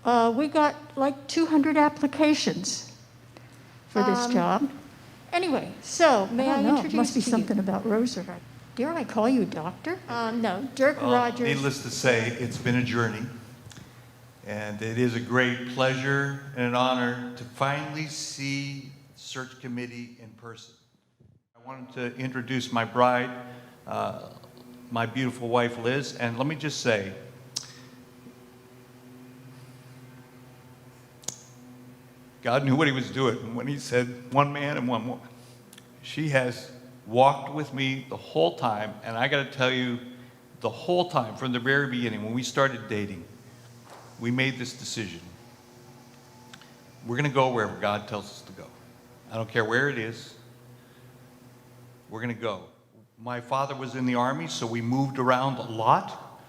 We got like 200 applications for this job. Anyway, so may I introduce Must be to something you? about Rosa. Dare I call you doctor? No, Dirk Rodgers. Needless to say, it's been a journey, and it is a great pleasure and an honor to finally see the search committee in person. I wanted to introduce my bride, my beautiful wife, Liz, and let me just say, God knew what he was doing when he said one man and one woman. She has walked with me the whole time, and I got to tell you, the whole time, from the very beginning, when we started dating, we made this decision. We're going to go wherever God tells us to go. I don't care where it is. We're going to go. My father was in the Army, so we moved around a lot.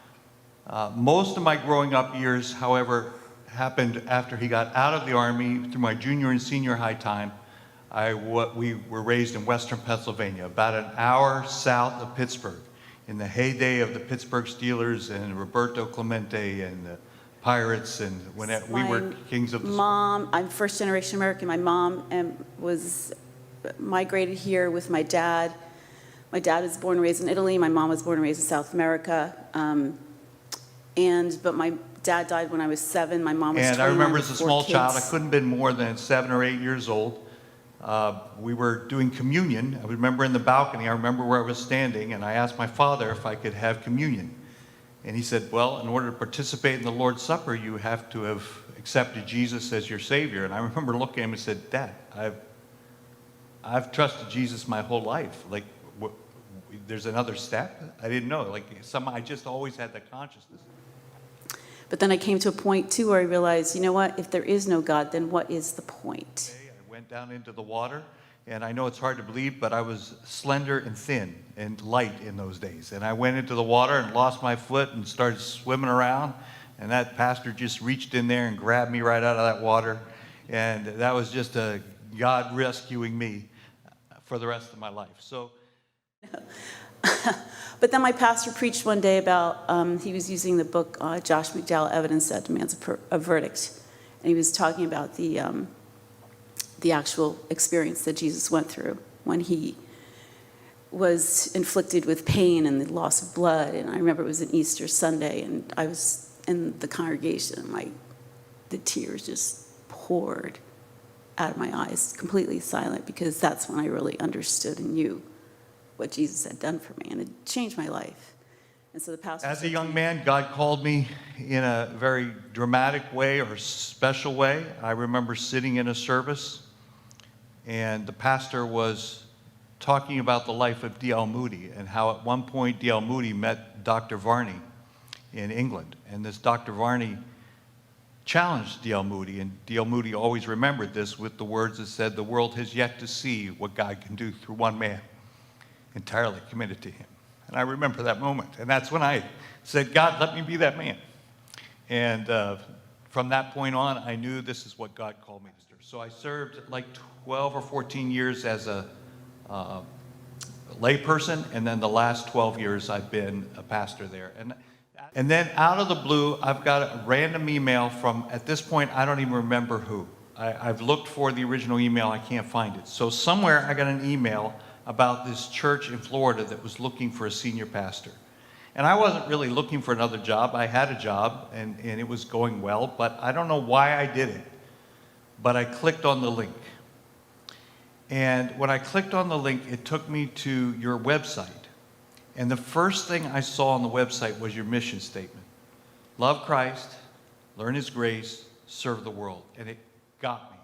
Most of my growing up years, however, happened after he got out of the Army through my junior and senior high time. We were raised in western Pennsylvania, about an hour south of Pittsburgh, in the heyday of the Pittsburgh Steelers and Roberto Clemente and the Pirates, and when we were kings of the sport. I'm first generation American. My mom was migrated here with my dad. My dad was born and raised in Italy. My mom was born and raised in South America. But my dad died when I was 7. My mom was 29. And I remember as a small kids. child, I couldn't have been more than 7 or 8 years old. We were doing communion. I remember in the balcony, I remember where I was standing, and I asked my father if I could have communion. And he said, well, in order to participate in the Lord's Supper, you have to have accepted Jesus as your Savior. And I remember looking at him and said, Dad, I've trusted Jesus my whole life. Like, there's another step? I didn't know. Like, I just always had that consciousness. But then I came to a point, too, where I realized, you know what? If there is no God, then what is the point? I went down into the water, and I know it's hard to believe, but I was slender and thin and light in those days. And I went into the water and lost my foot and started swimming around, and that pastor just reached in there and grabbed me right out of that water. And that was just God rescuing me for the rest of my life. So. But then my pastor preached one day about, he was using the book, Josh McDowell, Evidence That Demands a Verdict. And he was talking about the actual experience that Jesus went through when he was inflicted with pain and the loss of blood. And I remember it was an Easter Sunday, and I was in the congregation, and the tears just poured out of my eyes, completely silent, because that's when I really understood and knew what Jesus had done for me, and it changed my life. And so the pastor. As a young man, God called me in a very dramatic way or special way. I remember sitting in a service, and the pastor was talking about the life of D.L. Moody and how at one point D.L. Moody met Dr. Varney in England. And this Dr. Varney challenged D.L. Moody, and D.L. Moody always remembered this with the words that said, the world has yet to see what God can do through one man entirely committed to him. And I remember that moment. And that's when I said, God, let me be that man. And from that point on, I knew this is what God called me to do. So I served like 12 or 14 years as a lay person, and then the last 12 years I've been a pastor there. And then out of the blue, I've got a random email from, at this point, I don't even remember who. I've looked for the original email, I can't find it. So somewhere I got an email about this church in Florida that was looking for a senior pastor. And I wasn't really looking for another job. I had a job, and it was going well, but I don't know why I did it. But I clicked on the link. And when I clicked on the link, it took me to your website. And the first thing I saw on the website was your mission statement. Love Christ, learn his grace, serve the world. And it got me.